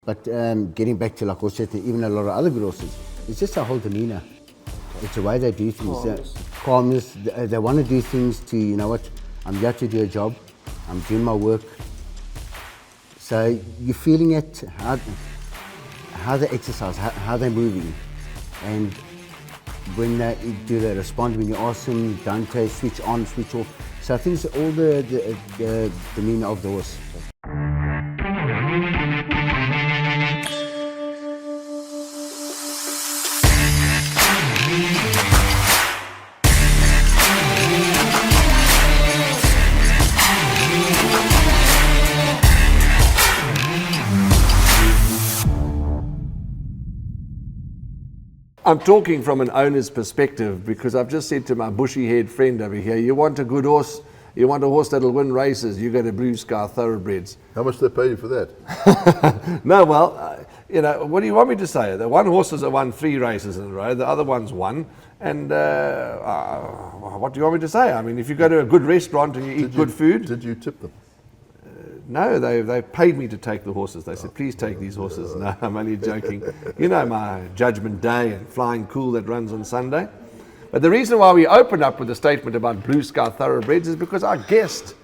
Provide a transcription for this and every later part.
But getting back to like horse racing, even a lot of other good horses, it's just a whole demeanour. It's the way they do things. Calmness. They want to do things to, you know what, I'm here to do a job. I'm doing my work. So you're feeling it, how they exercise, how they're moving. And when they respond, when you ask them, don't they switch on, switch off. So I think it's all the demeanour of the horse. I'm talking from an owner's perspective because I've just said to my bushy-haired friend over here, you want a good horse, you want a horse that'll win races, you go to Blue Sky Thoroughbreds. How much do they pay you for that? No, well, you know, what do you want me to say? The one horse has won 3 races in a row, the other one's won, and what do you want me to say? I mean, if you go to a good restaurant and you eat good food... Did you tip them? No, they paid me to take the horses. They said, please take these horses. No, I'm only joking. You know my Judgment Day and Flying Cool that runs on Sunday. But the reason why we opened up with a statement about Blue Sky Thoroughbreds is because our guest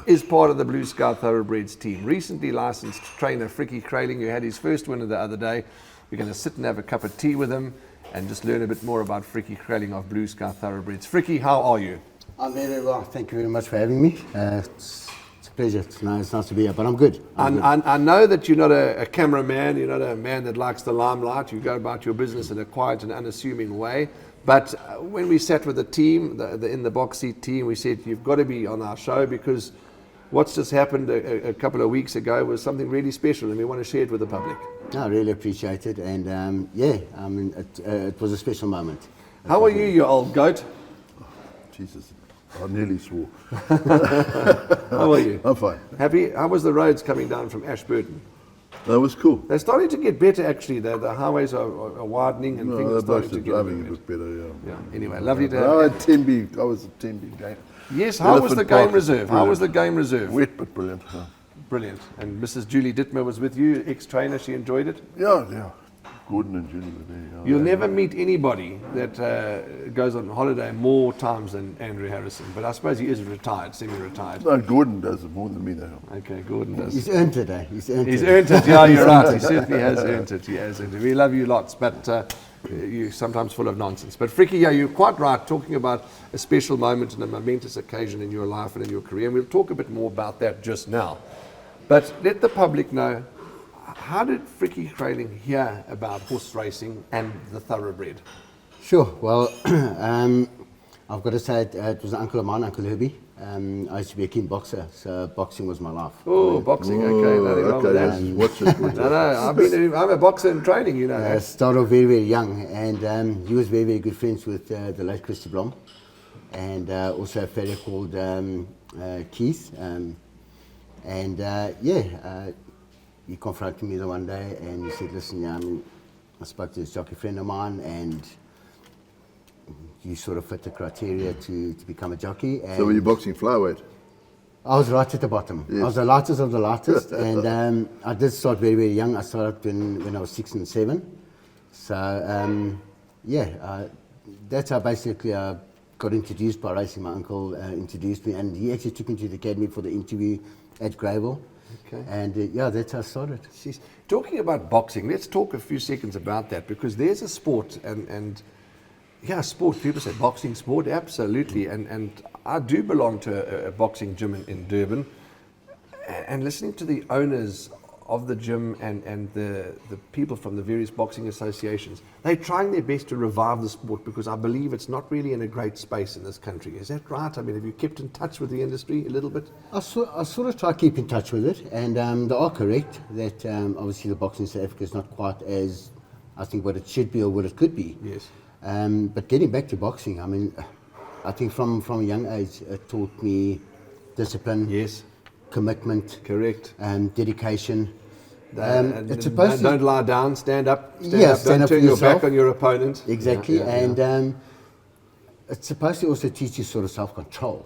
is part of the Blue Sky Thoroughbreds team. Recently licensed trainer Frikkie Greyling, who had his first winner the other day. We're going to sit and have a cup of tea with him and just learn a bit more about Frikkie Greyling of Blue Sky Thoroughbreds. Frikkie, how are you? I'm very well. Thank you very much for having me. It's a pleasure. It's nice to be here, but I'm good. I know that you're not a cameraman, you're not a man that likes the limelight. You go about your business in a quiet and unassuming way. But when we sat with the team, in the box seat team, we said, you've got to be on our show because what's just happened a couple of weeks ago was something really special and we want to share it with the public. I really appreciate it. And it was a special moment. How are you old goat? Jesus. I nearly swore. How are you? I'm fine. Happy? How was the roads coming down from Ashburton? That was cool. They're starting to get better actually. The highways are widening and things are starting to get driving a bit better, yeah. Anyway, lovely to have you. I was at 10B game. Yes, how was the game reserve? How was the game reserve? Wet but brilliant. Brilliant. And Mrs. Julie Dittmer was with you, ex-trainer. She enjoyed it? Yeah. Gordon and Julie were there. You'll never meet anybody that goes on holiday more times than Andrew Harrison, but I suppose he is retired, semi-retired. No, Gordon does it more than me though. Okay, Gordon does. He's earned it, eh? He's earned it, yeah, you're right. He certainly has earned it. He has earned it. We love you lots, but you're sometimes full of nonsense. But Frikkie, yeah, you're quite right, talking about a special moment and a momentous occasion in your life and in your career, and we'll talk a bit more about that just now. But let the public know, how did Frikkie Greyling hear about horse racing and the thoroughbred? Sure. Well, I've got to say it was an uncle of mine, Uncle Herbie. I used to be a keen boxer, so boxing was my life. Oh, boxing, okay. Nothing wrong with that. Watch it. No, I'm a boxer in training, you know. I started off very, very young, and he was very, very good friends with the late Christy Blom, and also a fellow called Keith. He confronted me the one day and he said, listen, I spoke to this jockey friend of mine and you sort of fit the criteria to become a jockey. And so were you boxing flyweight? I was right at the bottom. Yes. I was the lightest of the lightest and I did start very, very young. I started when I was 6 and 7. So, that's how basically I got introduced by racing. My uncle introduced me and he actually took me to the academy for the interview at Greyville. Okay. And that's how I started. Jeez. Talking about boxing, let's talk a few seconds about that because there's a sport and sport. People say boxing sport, absolutely. And I do belong to a boxing gym in Durban. And listening to the owners of the gym and the people from the various boxing associations, they're trying their best to revive the sport because I believe it's not really in a great space in this country. Is that right? I mean, have you kept in touch with the industry a little bit? I sort of try to keep in touch with it, and they are correct that obviously the boxing in South Africa is not quite as, I think, what it should be or what it could be. Yes. But getting back to boxing, I mean, I think from a young age it taught me discipline. Yes. Commitment. Correct. Dedication. It's supposed don't lie down, stand up, don't turn your back on your opponent. Exactly, it's supposed to also teach you sort of self-control,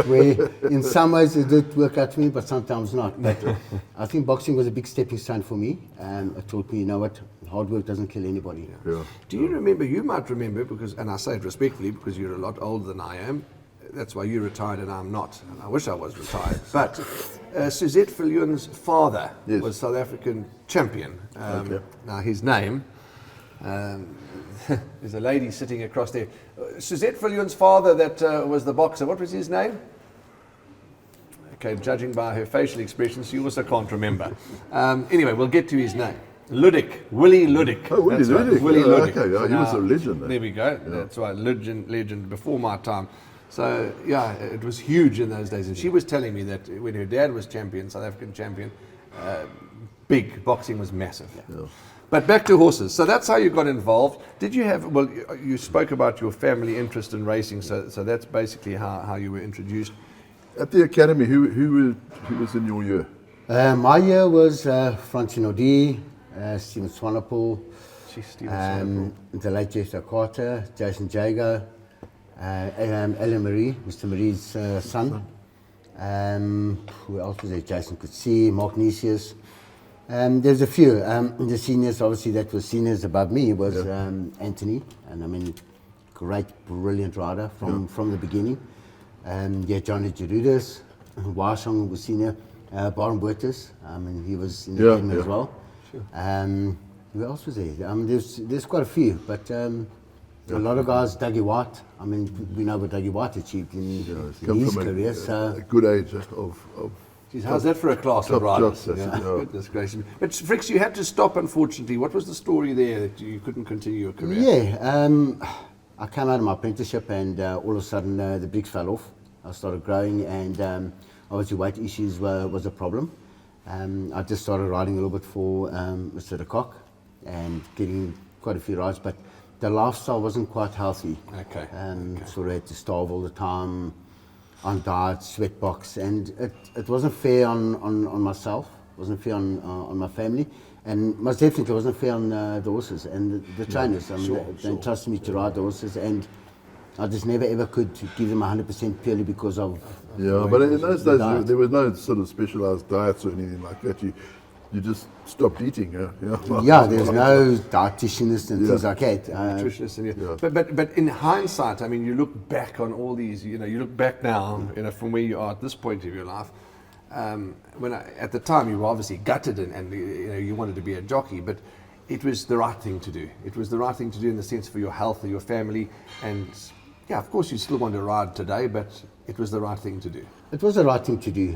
where in some ways it did work out for me, but sometimes not. But I think boxing was a big stepping stone for me, and it taught me, you know what, hard work doesn't kill anybody. Yeah. Do you remember, you might remember, because, and I say it respectfully because you're a lot older than I am, that's why you're retired and I'm not, and I wish I was retired, but Suzette Viljoen's father Yes. was South African champion. Now his name, there's a lady sitting across there. Suzette Viljoen's father that was the boxer, what was his name? Okay, judging by her facial expressions, you also can't remember. Anyway, we'll get to his name. Willie Ludik. Oh, Willie That's right, Ludik. Willie Oh, Ludik. okay, yeah, he was a legend then. There we go. Yeah. That's right, legend before my time. So yeah, it was huge in those days. And she was telling me that when her dad was champion, South African champion, big boxing was massive. Yeah. But back to horses. So that's how you got involved. Did you have? Well, you spoke about your family interest in racing. So that's basically how you were introduced. At the academy, who was in your year? My year was Francine O'D, Stephen Swanepoel, the late Jeff Carter, Jason Jago, Ellen Marie, Mr. Marie's son. Who else was there? Jason Coetzee, Mark Nisius. There's a few. The seniors, obviously, that was seniors above me was Anthony, and I mean, great, brilliant rider from the beginning. Johnny Gerudis, Washong was senior, Baron Buertes, I mean, he was in the academy as well. Sure. Who else was there? There's quite a few, but a lot of guys, Dougie White, I mean, we know what Dougie White achieved in his career. A good age of Jeez, how's that for a class of top riders? jobs, yeah. Goodness gracious. But Fricks, you had to stop, unfortunately. What was the story there that you couldn't continue your career? Yeah, I came out of my apprenticeship and all of a sudden the bricks fell off. I started growing and obviously weight issues was a problem. I just started riding a little bit for Mr. de Kock and getting quite a few rides, but the lifestyle wasn't quite healthy. Okay. Sort of had to starve all the time, on diet, sweat box, and it wasn't fair on myself, wasn't fair on my family, and most definitely wasn't fair on the horses and the trainers. I mean, they entrusted me to ride the horses, and I just never ever could give them 100% purely because of. Yeah, but in those days diet. there was no sort of specialised diets or anything like that. You just stopped eating. Yeah, there's no dietitianists and things like that. Nutritionists and but in hindsight, I mean, you look back on all these. You look back now, from where you are at this point of your life. At the time you were obviously gutted and you wanted to be a jockey, but it was the right thing to do. It was the right thing to do in the sense for your health, for your family, and yeah, of course you still want to ride today, but it was the right thing to do. It was the right thing to do.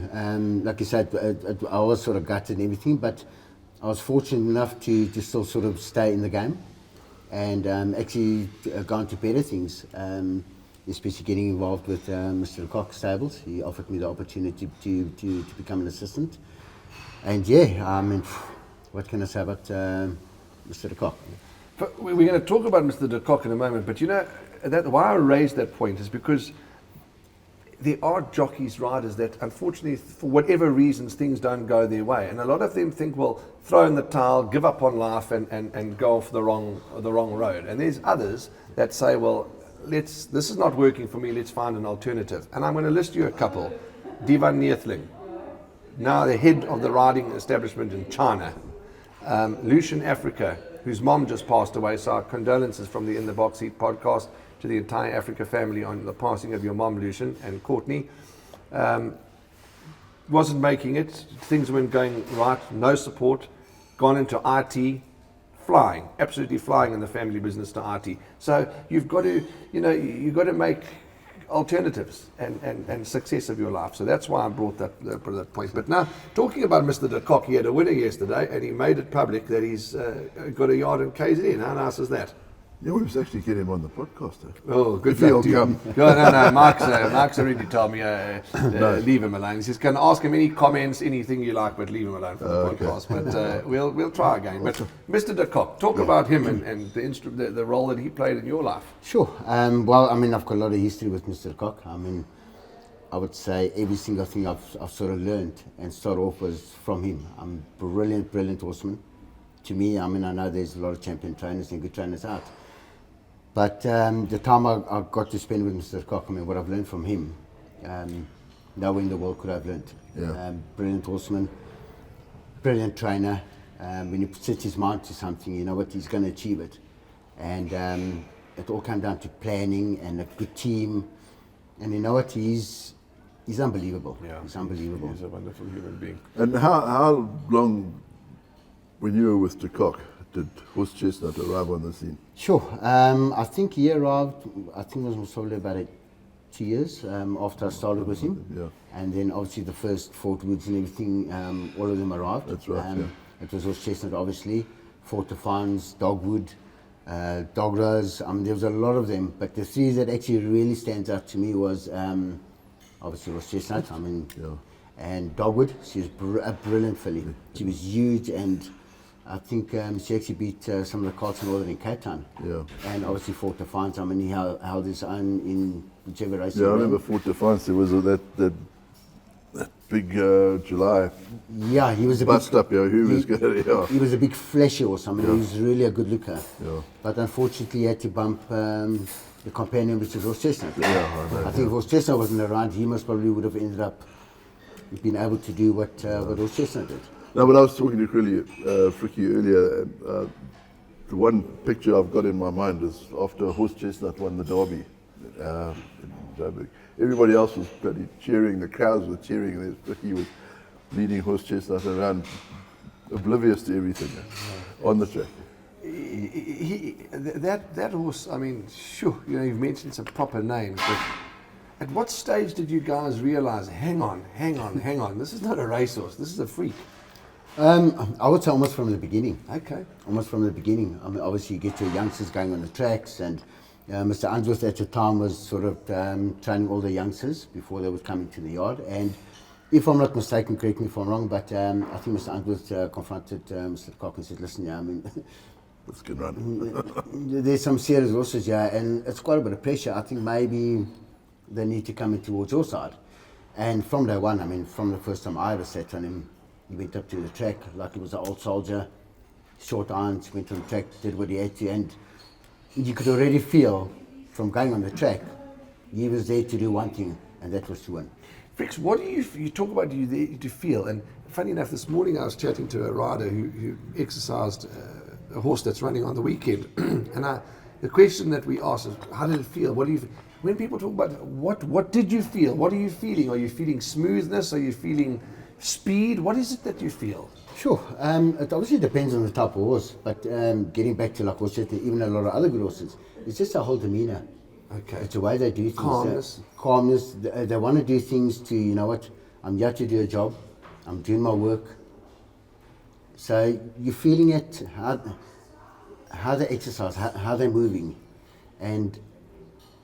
Like you said, I was sort of gutted and everything, but I was fortunate enough to still sort of stay in the game and actually go into better things, especially getting involved with Mr. Lecoq Stables. He offered me the opportunity to become an assistant. And yeah, I mean, what can I say about Mr. Lecoq? But we're going to talk about Mr. de Kock in a moment, but why I raised that point is because there are jockeys, riders that unfortunately, for whatever reasons, things don't go their way. And a lot of them think, well, throw in the towel, give up on life and go off the wrong road. And there's others that say, well, this is not working for me, let's find an alternative. And I'm going to list you a couple. Divan Neethling, now the head of the riding establishment in China. Lucian Africa, whose mom just passed away, so our condolences from the In the Box Seat podcast to the entire Africa family on the passing of your mom, Lucian, and Courtney. Wasn't making it, things weren't going right, no support, gone into IT, flying, absolutely flying in the family business to IT. So you've got to, you've got to make alternatives and success of your life. So that's why I brought that point. But now, talking about Mr. de Kock, he had a winner yesterday and he made it public that he's got a yard in KZN. How nice is that? Yeah, we was actually getting him on the podcast. Oh, good If he'll luck to you. come. No, Mark's already told me leave him alone. He says, can ask him any comments, anything you like, but leave him alone for the podcast. But we'll try again. But Mr. de Kock, talk about him and the role that he played in your life. Sure. Well, I mean, I've got a lot of history with Mr. Lecoq. I mean, I would say every single thing I've sort of learned and started off was from him. I'm a brilliant horseman. To me, I mean, I know there's a lot of champion trainers and good trainers out. But the time I got to spend with Mr. Cock, I mean, what I've learned from him, nowhere in the world could I have learned. Yeah. Brilliant horseman, brilliant trainer. When he sets his mind to something, you know what, he's going to achieve it. And it all came down to planning and a good team. And you know what, he's unbelievable. Yeah. He's unbelievable. He's a wonderful human being. And how long, when you were with de Kock, did Horse Chestnut arrive on the scene? Sure. I think he arrived, I think it was probably about 2 years after I started with him. Yeah. And then obviously the first Fort Woods and everything, all of them arrived. That's right, yeah. It was Horse Chestnut, obviously, Fort Defiance, Dogwood, Dog Rose. I mean, there was a lot of them, but the three that actually really stands out to me was obviously Horse Chestnut. I mean, Yeah. and Dogwood. She was a brilliant filly. She was huge, and I think she actually beat some of the carts in Northern in Cape Town. Yeah. And obviously Fort Defiance. I mean, he held his own in whichever race. Yeah, I he ran. remember Fort Defiance, there was that big July Yeah, he was a bust big, up, who was going to, he was a big fleshy horse. I mean, he was really a good looker. Yeah. But unfortunately, he had to bump the companion, which was Horse Chestnut. Yeah, I know, I think if Horse Chestnut wasn't around, he most probably would have ended up being able to do what Horse Chestnut did. No, but I was talking to Frikkie earlier, and the one picture I've got in my mind is after Horse Chestnut won the Derby in Joburg. Everybody else was bloody cheering, the crowds were cheering, and Frikkie was leading Horse Chestnut around, oblivious to everything on the track. That horse, I mean, sure, you've mentioned some proper names, but at what stage did you guys realize, hang on, this is not a racehorse, this is a freak? I would say almost from the beginning. Okay. Almost from the beginning. I mean, obviously you get your youngsters going on the tracks, and Mr. Unsworth at the time was sort of training all the youngsters before they were coming to the yard. And if I'm not mistaken, correct me if I'm wrong, but I think Mr. Unsworth confronted Mr. Cock and said, listen, I mean, Let's get running. there's some serious horses here, and it's quite a bit of pressure. I think maybe they need to come in towards your side. And from day one, I mean, from the first time I ever sat on him, he went up to the track like he was an old soldier, short irons, went on the track, did what he had to, and you could already feel from going on the track, he was there to do one thing, and that was to win. Fricks, what do you talk about, do you there to feel? And funny enough, this morning I was chatting to a rider who exercised a horse that's running on the weekend, and the question that we asked is, how did it feel? What do you? When people talk about what did you feel? What are you feeling? Are you feeling smoothness? Are you feeling speed? What is it that you feel? Sure, it obviously depends on the type of horse, but getting back to like horses, even a lot of other good horses, it's just a whole demeanour. Okay. It's the way they do things. Calmness. Calmness. They want to do things to, you know what, I'm here to do a job, I'm doing my work. So you're feeling it, how they exercise, how they're moving. And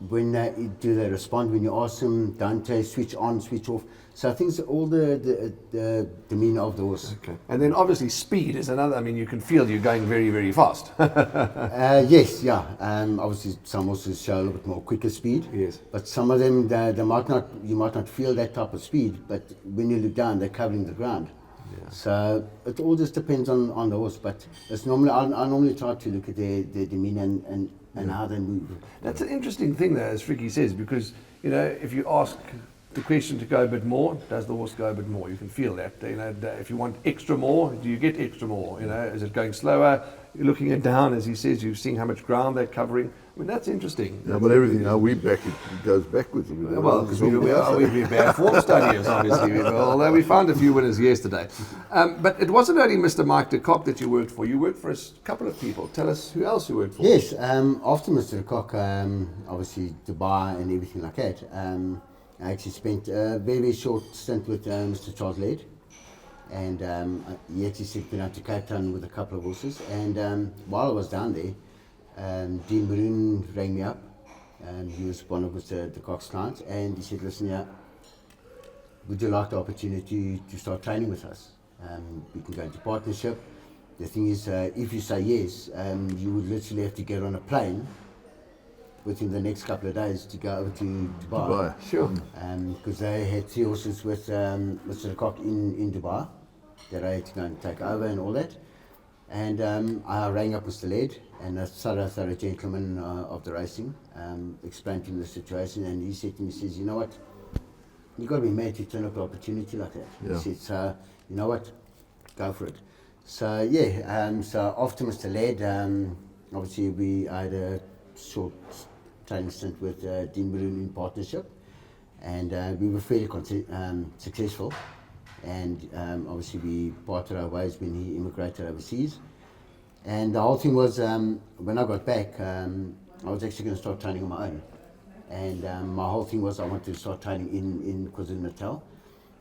when do they respond when you ask them, don't they switch on, switch off. So I think it's all the demeanour of the horse. Okay. And then obviously speed is another, I mean, you can feel you're going very, very fast. Yes, yeah. Obviously some horses show a little bit more quicker speed. Yes. But some of them, they might not, you might not feel that type of speed, but when you look down, they're covering the ground. Yeah. So it all just depends on the horse, but it's normally, I normally try to look at their demeanour and how they move. That's an interesting thing there, as Frikkie says, because, if you ask the question to go a bit more, does the horse go a bit more? You can feel that. If you want extra more, do you get extra more? Is it going slower? You're looking it down, as he says, you're seeing how much ground they're covering. I mean, that's interesting. Yeah, but everything, how we back it goes backwards. Well, because we're bad form studiers, obviously. Although we found a few winners yesterday. But it wasn't only Mr. Mike de Kock that you worked for. You worked for a couple of people. Tell us who else you worked for. Yes, after Mr. de Kock, obviously Dubai and everything like that, I actually spent a very, very short stint with Mr. Charles Laird. And he actually sent me down to Cape Town with a couple of horses. And while I was down there, Dean Maroon rang me up. He was one of Mr. de Kock's clients, and he said, listen, would you like the opportunity to start training with us? We can go into partnership. The thing is, if you say yes, you would literally have to get on a plane within the next couple of days to go over to Dubai. Sure. Because they had 3 horses with Mr. de Kock in Dubai that I had to go and take over and all that. And I rang up Mr. Laird, and a thorough gentleman of the racing, explained to him the situation, and he said to me, he says, you know what, you've got to be mad to turn up an opportunity like that. Yeah. He said, so, you know what, go for it. So, yeah, so after Mr. Laird, obviously I had a short training stint with Dean Balloon in partnership, and we were fairly successful. And obviously we parted our ways when he immigrated overseas. And the whole thing was, when I got back, I was actually going to start training on my own. And my whole thing was I wanted to start training in KwaZulu-Natal.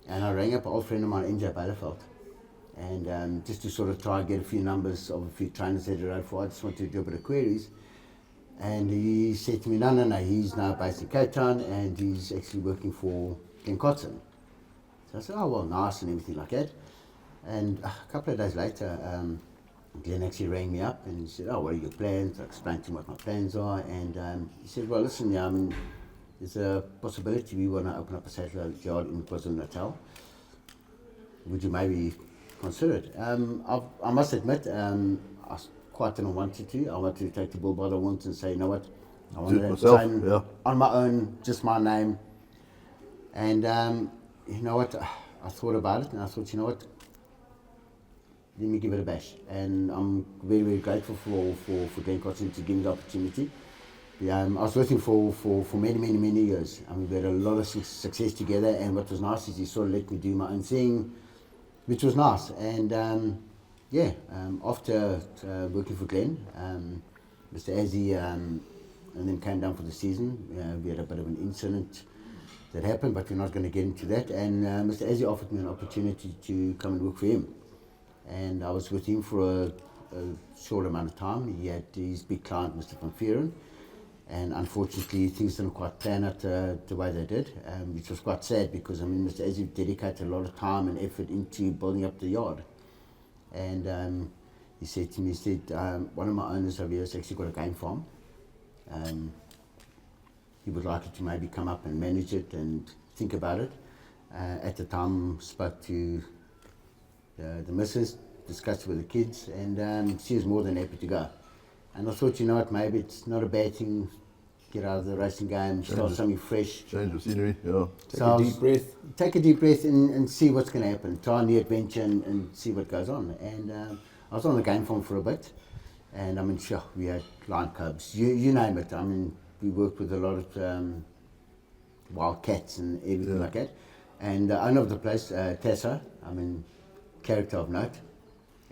And I rang up an old friend of mine, NJ Bielefeld, and just to sort of try and get a few numbers of a few trainers that are out for. I just wanted to do a bit of queries. And he said to me, no, he's now based in Cape Town and he's actually working for Glen Cotton. So I said, oh, well, nice and everything like that. And a couple of days later, Glenn actually rang me up and he said, oh, what are your plans? I explained to him what my plans are. And he said, well, listen, yeah, I mean, there's a possibility we want to open up a satellite yard in KwaZulu-Natal. Would you maybe consider it? I must admit, I quite didn't want to. I wanted to take the bull by the horns and say, you know what, I want to train on my own, just my name. And you know what, I thought about it and I thought, you know what, let me give it a bash. And I'm very, very grateful for Glen Cotton to give me the opportunity. I was working for many years. I mean, we had a lot of success together, and what was nice is he sort of let me do my own thing, which was nice. And after working for Glenn, Mr. Azzy and then came down for the season. We had a bit of an incident that happened, but we're not going to get into that. And Mr. Azzy offered me an opportunity to come and work for him. And I was with him for a short amount of time. He had his big client, Mr. Van Vieren. And unfortunately, things didn't quite plan out the way they did, which was quite sad because, I mean, Mr. Azzy dedicated a lot of time and effort into building up the yard. And he said to me, one of my owners over here has actually got a game farm. He would like it to maybe come up and manage it and think about it. At the time, spoke to the missus, discussed with the kids, and she was more than happy to go. And I thought, you know what, maybe it's not a bad thing, get out of the racing game, start something fresh. Change of scenery, yeah. Take a deep breath and see what's going to happen. Try a new adventure and see what goes on. And I was on the game farm for a bit, and I mean, sure, we had lion cubs, you name it. I mean, we worked with a lot of wild cats and everything like that. And the owner of the place, Tessa, I mean, character of note.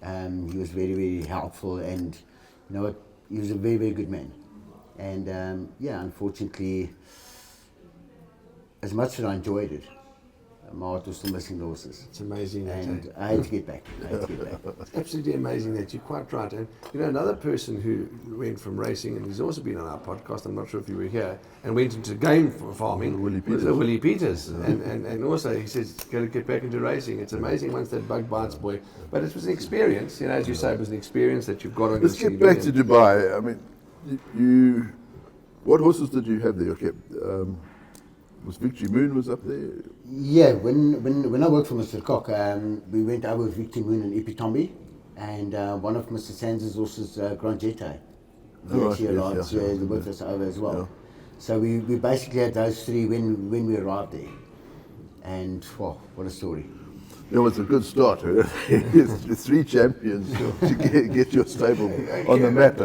He was very, very helpful, and you know what, he was a very, very good man. And unfortunately, as much as I enjoyed it, my heart was still missing the horses. It's amazing. And I had to get back. It's absolutely amazing that you're quite right. And you know, another person who went from racing, and he's also been on our podcast, I'm not sure if you were here, and went into game farming, Willie was Peters. Willie Peters. And also he says, got to get back into racing. It's amazing once that bug bites, boy. But it was an experience, you know, as you say, it was an experience that you've got on Let's your get CV. back to Dubai. I mean, what horses did you have there? Okay. Was Victory Moon was up there? Yeah, when I worked for Mr. Cock, we went over with Victory Moon and Ipitombi, and one of Mr. Sands' horses, Grand Jete. He actually arrived with us over as well. Yeah. So we basically had those three when we arrived there. And wow, what a story. It was a good start. It's three champions to get your stable on the map.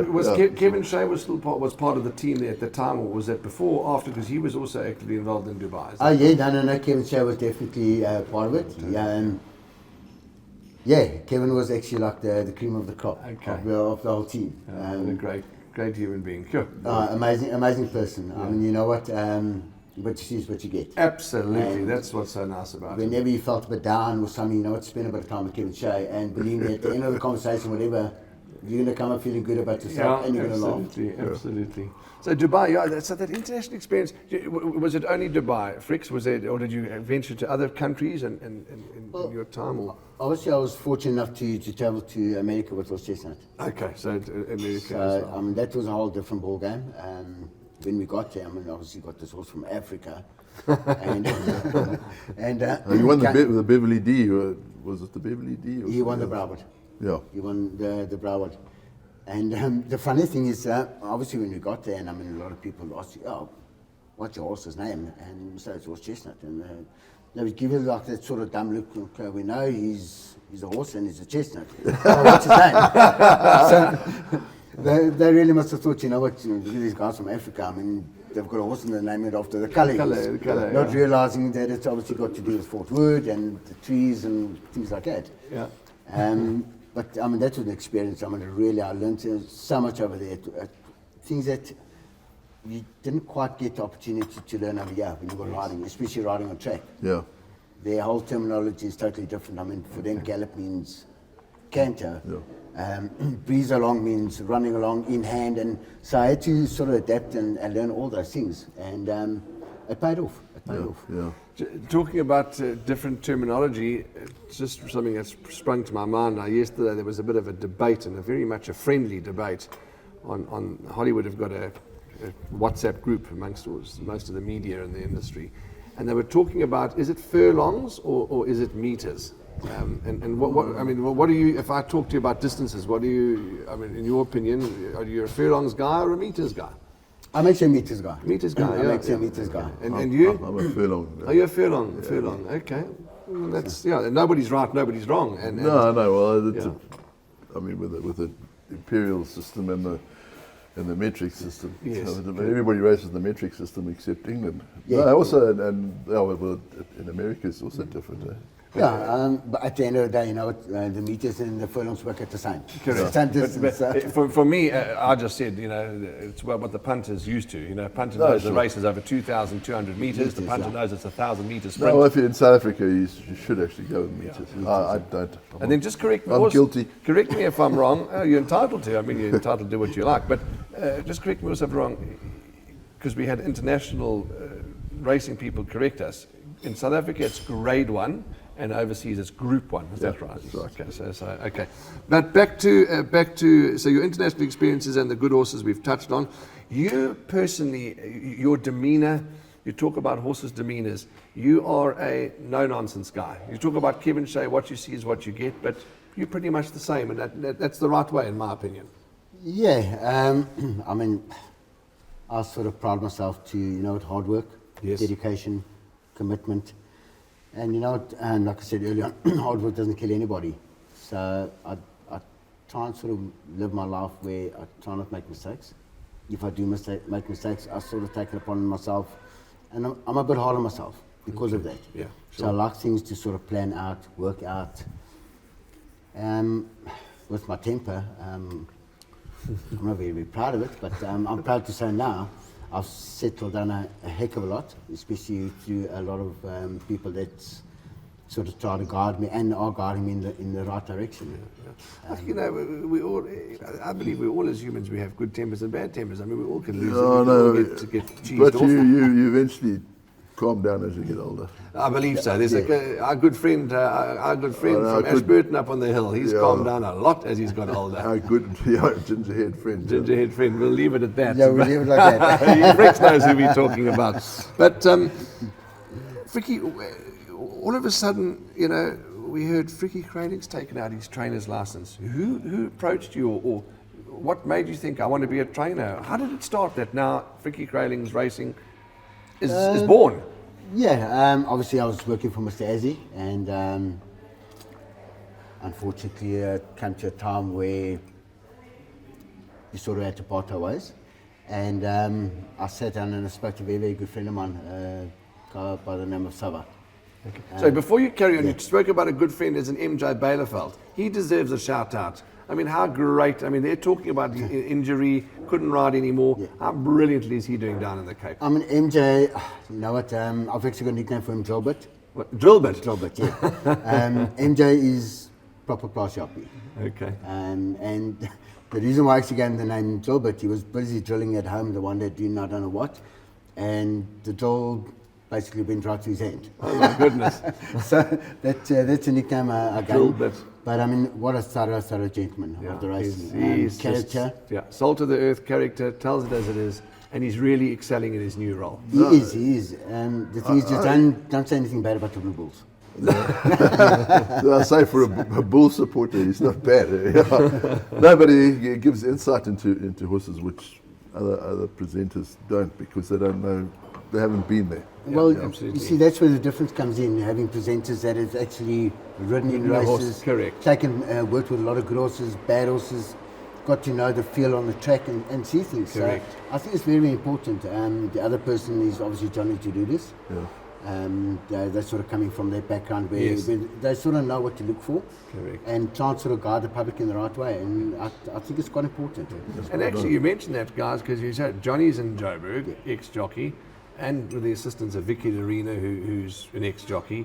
Kevin Shea was still part of the team there at the time, or was that before or after? Because he was also actively involved in Dubai. No. Kevin Shea was definitely part of it. Kevin was actually like the cream of the crop of the whole team. A great human being. Sure. Amazing person. I mean, you know what? What you see is what you get. Absolutely, and that's what's so nice about it. Whenever you felt a bit down or something, you know what, spend a bit of time with Kevin Shea, and believe me, at the end of the conversation, whatever, you're going to come up feeling good about yourself, and you're going to laugh. Absolutely. So Dubai, so that international experience, was it only Dubai, Fricks, or did you venture to other countries in your time? Or? Obviously, I was fortunate enough to travel to America with Horse Chestnut. Okay, so America as well. I mean, that was a whole different ball game. When we got there, I mean, obviously got this horse from Africa, and you won the Beverly D. Was it the Beverly D? He won the Brabant. Yeah. He won the Broward. And the funny thing is, obviously when we got there, and I mean, a lot of people asked you, oh, what's your horse's name? And we said, it's Horse Chestnut. And they would give you like that sort of dumb look. Okay, we know he's a horse and he's a chestnut. Oh, what's his name? So they really must have thought, you know what, look at these guys from Africa. I mean, they've got a horse and they name it after the colour. Not realising that it's obviously got to do with Fort Wood and the trees and things like that. Yeah. But I mean, that was an experience. I mean, really, I learned so much over there. Things that you didn't quite get the opportunity to learn over here when you were riding, especially riding on track. Yeah. Their whole terminology is totally different. I mean, for them, gallop means canter. Yeah. Breeze along means running along in hand. And so I had to sort of adapt and learn all those things. And it paid off. Yeah. Talking about different terminology, it's just something that's sprung to my mind now. Yesterday there was a bit of a debate, and a very much a friendly debate on Hollywood have got a WhatsApp group amongst most of the media in the industry, and they were talking about, is it furlongs or is it meters? And what do you, if I talk to you about distances, what do you, I mean, in your opinion, are you a furlongs guy or a meters guy? I'm actually a meters guy. Meters guy, I'm actually a meters guy. And you? I'm a furlong. Are you a furlong? Yeah. Furlong, okay. Well, that's, nobody's right, nobody's wrong. No, well, it's I mean, with the imperial system and the metric system. Yes. So everybody races the metric system except England. Yeah. No, also, well, in America it's also different. Yeah, but at the end of the day, the meters and the furlongs work at the same. Correct. Same distance. But for me, I just said, it's what the punter's used to. Punter knows the race is over 2,200 meters. The punter knows it's 1,000 meters sprint. No, if you're in South Africa, you should actually go with meters. I don't. And then just correct me. I'm guilty. Correct me if I'm wrong. You're entitled to. I mean, you're entitled to do what you like. But just correct me if I'm wrong, because we had international racing people correct us. In South Africa, it's grade 1. And overseas, it's Group 1. Is that right? That's right. Okay, okay. But back to so your international experiences and the good horses we've touched on. You personally, your demeanour. You talk about horses' demeanours. You are a no-nonsense guy. You talk about Kevin Shea. What you see is what you get. But you're pretty much the same, and that's the right way, in my opinion. Yeah, I mean, I sort of pride myself to hard work, dedication, commitment. And and like I said earlier, hard work doesn't kill anybody. So I try and sort of live my life where I try not to make mistakes. If I do make mistakes, I sort of take it upon myself. And I'm a bit hard on myself because of that. Yeah, sure. So I like things to sort of plan out, work out. With my temper, I'm not very, very proud of it, but I'm proud to say now, I've settled down a heck of a lot, especially through a lot of people that sort of try to guide me and are guiding me in the right direction. We all, I believe we all as humans, we have good tempers and bad tempers. I mean, we all can lose it. Get cheesed but off. you eventually calm down as you get older. I believe so. There's our good friend from Ashburton up on the hill. He's calmed down a lot as he's got older. Our good gingerhead friend. Gingerhead friend. We'll leave it at that. Yeah, we'll leave it like that. Fricks knows who we're talking about. But Frikkie, all of a sudden, we heard Frikkie Greyling's taken out his trainer's license. Who approached you, or what made you think I want to be a trainer? How did it start that now Frikkie Greyling's racing is born? Yeah, obviously I was working for Mr. Azzy, and unfortunately it came to a time where you sort of had to part our ways. And I sat down and I spoke to a very, very good friend of mine, a guy by the name of Sava. Okay. So before you carry on, you spoke about a good friend as an MJ Baileyfeld. He deserves a shout out. I mean, how great. I mean, they're talking about injury, couldn't ride anymore. Yeah. How brilliantly is he doing down in the Cape? I mean, MJ, you know what, I've actually got a nickname for him, Drillbit. What? Drillbit? Drillbit, yeah. MJ is proper class sharpie. Okay. And the reason why I actually gave him the name Drillbit, he was busy drilling at home the one day doing I don't know what, and the drill basically went right to his hand. Oh my goodness. So that's a nickname I gave him. Drillbit. But I mean, what a thorough gentleman of the racing. He's character. Salt of the earth character, tells it as it is, and he's really excelling in his new role. He is. The thing is, just don't say anything bad about the Blue Bulls. I say for a bull supporter, he's not bad. No, but he gives insight into horses which other presenters don't, because they don't know, they haven't been there. Well, you see, that's where the difference comes in, having presenters that have actually ridden in races, correct. Worked with a lot of good horses, bad horses, got to know the feel on the track and see things. Correct. So I think it's very important. The other person is obviously Johnny to do this. They're sort of coming from their background where, Yes. where they sort of know what to look for. Correct. And try and sort of guide the public in the right way. And I think it's quite important. And actually, you mentioned that, guys, because you said Johnny's in Joburg, ex-jockey, and with the assistance of Vicky Lorena, who's an ex-jockey.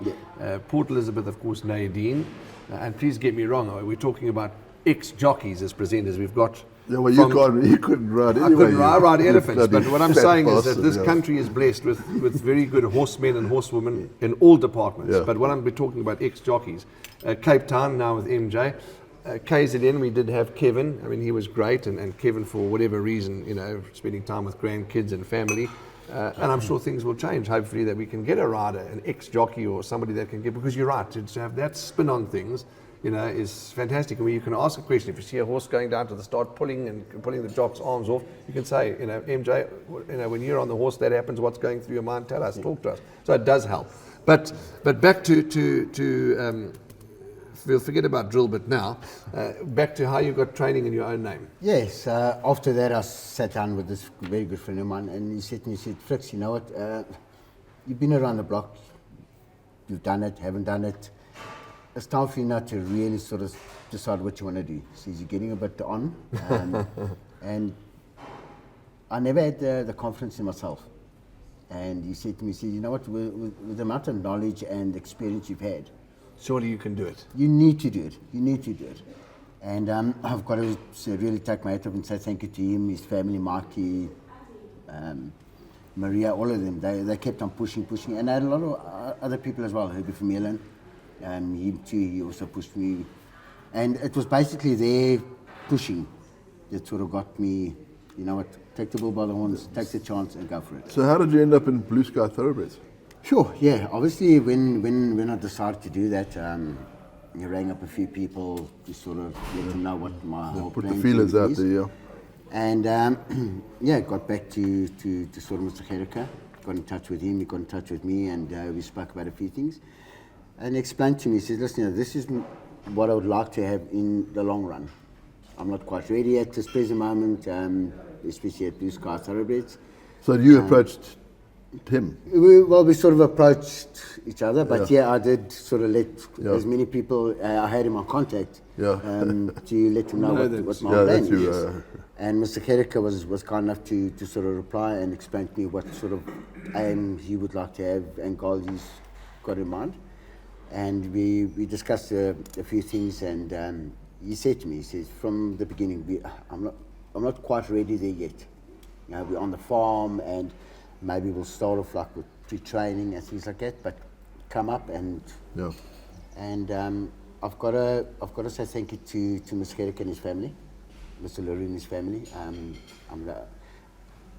Port Elizabeth, of course, Nadine. And please get me wrong, we're talking about ex-jockeys as presenters. We've got... Yeah, well, you couldn't ride anyway. I couldn't ride elephants, but what I'm fat saying is that bastard, this yeah. country is blessed with very good horsemen and horsewomen in all departments. Yeah. But what I'm talking about, ex-jockeys. Cape Town now with MJ. KZN, we did have Kevin. I mean, he was great, and Kevin, for whatever reason, spending time with grandkids and family. And I'm sure things will change, hopefully, that we can get a rider, an ex-jockey or somebody that can get, because you're right, to have that spin on things, is fantastic. I mean, you can ask a question. If you see a horse going down to the start, pulling the jock's arms off, you can say, MJ, when you're on the horse, that happens, what's going through your mind, tell us, talk to us. So it does help. But back to we'll forget about drill bit now. Back to how you got training in your own name. Yes, after that I sat down with this very good friend of mine, and he said to me, Fricks, you know what, you've been around the block, you've done it, haven't done it. It's time for you now to really sort of decide what you want to do. He says, you're getting a bit on, and I never had the confidence in myself. And he said to me, you know what, with the amount of knowledge and experience you've had, Surely you can do it. you need to do it. You need to do it. And I've got to really take my hat off and say thank you to him, his family, Marky, Maria, all of them. They kept on pushing. And I had a lot of other people as well, Herbie from Milan. Him too, he also pushed me. And it was basically their pushing that sort of got me, you know what, take the bull by the horns, take the chance and go for it. So how did you end up in Blue Sky Thoroughbreds? Sure, yeah. Obviously, when I decided to do that, you rang up a few people to sort of let them know what my whole Put plan the feelers out is. there, yeah. And got back to sort of Mr. Gericke, got in touch with him, he got in touch with me, and we spoke about a few things. And he explained to me, he says, listen, this is what I would like to have in the long run. I'm not quite ready at this present moment, especially at Blue Sky Thoroughbreds. So you approached him? We sort of approached each other, but I did sort of let as many people I had in my contact to let them know what my plan is. And Mr. Gericke was kind enough to sort of reply and explain to me what sort of aim he would like to have and goal he's got in mind. And we discussed a few things, and he said to me, he says, from the beginning, I'm not quite ready there yet. We're on the farm, and maybe we'll start off like with pre-training and things like that, but come up and I've got to say thank you to Mr. Gericke and his family, Mr. Lurie and his family.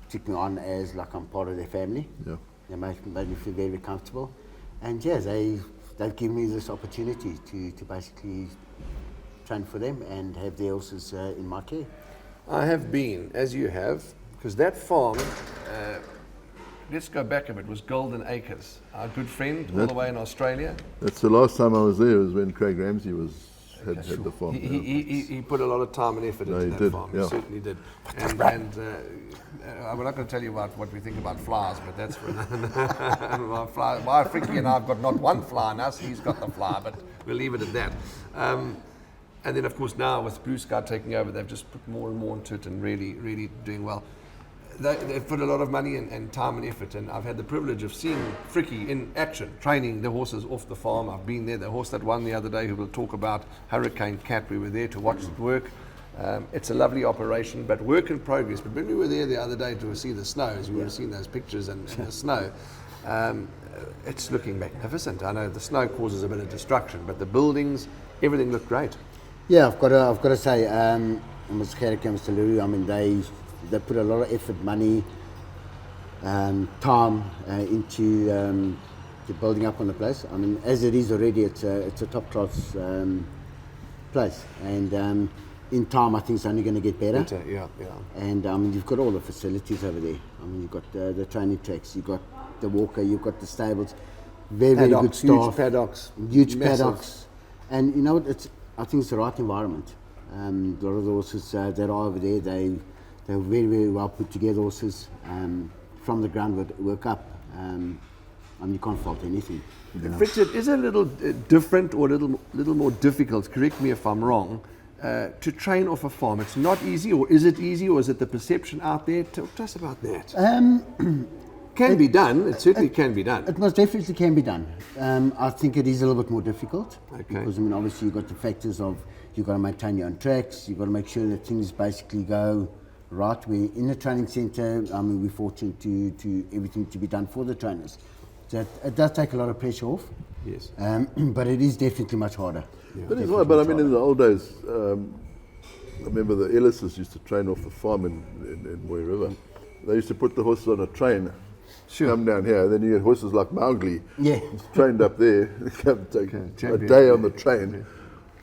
Took me on as like I'm part of their family. Yeah. They made me feel very comfortable, and they've given me this opportunity to basically train for them and have their horses in my care. I have been, as you have, because that farm, let's go back a bit, was Golden Acres. Our good friend all the way in Australia. That's the last time I was there, was when Craig Ramsey had the farm. He put a lot of time and effort into that farm. He certainly did. And we're not going to tell you about what we think about flies, but that's for another. Why Frikkie and I have got not one fly in us, he's got the fly, but we'll leave it at that. And then, of course, now with Blue Sky taking over, they've just put more and more into it and really, really doing well. They've put a lot of money and time and effort, and I've had the privilege of seeing Frikkie in action, training the horses off the farm. I've been there. The horse that won the other day, who we'll talk about, Hurricane Cat, we were there to watch it work. It's a lovely operation, but work in progress. But when we were there the other day to see the snow, as you would have seen those pictures and the snow, it's looking magnificent. I know the snow causes a bit of destruction, but the buildings, everything looked great. Yeah, I've got to say, Mr. Gericke and Mr. Lurie, I mean, they put a lot of effort, money, time into They're building up on the place. I mean, as it is already, it's a top class place, and in time, I think it's only going to get better. Yeah. And you've got all the facilities over there. I mean, you've got the training tracks, you've got the walker, you've got the stables, very good staff, huge paddocks, and you know what? I think it's the right environment. A lot of the horses that are over there, they're very well put together horses from the groundwork up. You can't fault anything. Richard, is it a little different or a little more difficult, correct me if I'm wrong, to train off a farm? It's not easy, or is it easy, or is it the perception out there? Talk to us about that. Can be done, it certainly can be done. It most definitely can be done. I think it is a little bit more difficult. Okay. Because, I mean, obviously you've got the factors of you've got to maintain your own tracks, you've got to make sure that things basically go right. We're in the training centre, we're fortunate to everything to be done for the trainers. So it does take a lot of pressure off. Yes. But it is definitely much harder. Yeah. But I mean, in the old days, I remember the Ellises used to train off the farm in Moy River. They used to put the horses on a train, come down here, and then you get horses like Mowgli, trained up there, come take a day on the train,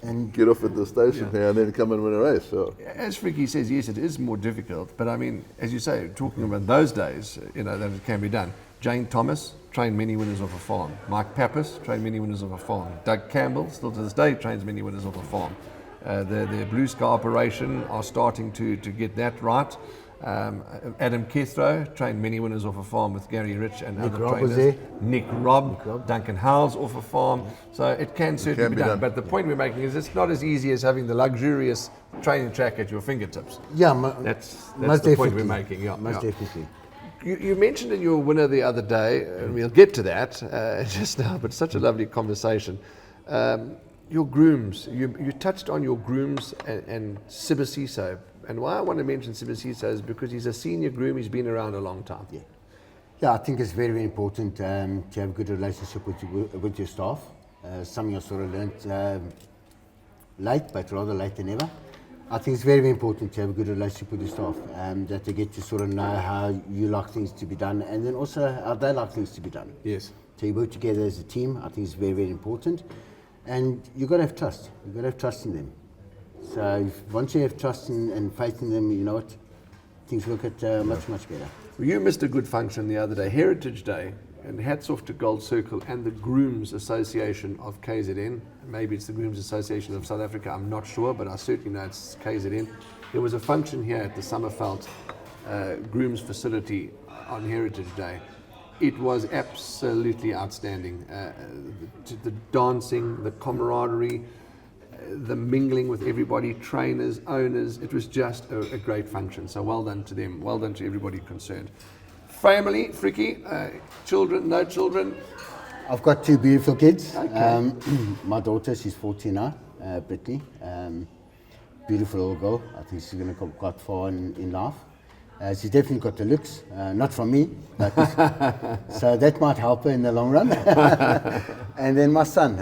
and get off at the station here, and then come and win a race. So. As Frikkie says, yes, it is more difficult, but I mean, as you say, talking about those days, that it can be done. Jane Thomas trained many winners off a farm. Mike Pappas trained many winners off a farm. Doug Campbell, still to this day, trains many winners off a farm. The Blue Sky operation are starting to get that right. Adam Kethrow trained many winners off a farm with Gary Rich and Nick other Robb trainers. was there. Nick Robb, Duncan Howells off a farm. So it can certainly be done. But the point we're making is it's not as easy as having the luxurious training track at your fingertips. Yeah, that's the point we're making. Most definitely. You mentioned in your winner the other day, and we'll get to that just now, but such a lovely conversation. Your grooms, you touched on your grooms and Sibasiso. And why I want to mention Sibasiso is because he's a senior groom, he's been around a long time. Yeah, I think it's very, very important to have a good relationship with your staff. Something I sort of learned late, but rather late than never. I think it's very, very important to have a good relationship with your staff, that they get to sort of know how you like things to be done, and then also how they like things to be done. Yes. So you work together as a team. I think it's very, very important. And you've got to have trust. You've got to have trust in them. So once you have trust and faith in them, you know what, things work out much better. Well, you missed a good function the other day, Heritage Day, and hats off to GoldCircle and the Grooms Association of KZN. Maybe it's the Grooms Association of South Africa, I'm not sure, but I certainly know it's KZN. There was a function here at the Summerveld Grooms facility on Heritage Day. It was absolutely outstanding. The dancing, the camaraderie, the mingling with everybody, trainers, owners, it was just a great function. So well done to them, well done to everybody concerned. Family, Frikkie, children, no children? I've got two beautiful kids. Okay. My daughter, she's 14 now, Brittany. Beautiful little girl. I think she's going to go quite far in life. She's definitely got the looks, not from me, but so that might help her in the long run. And then my son,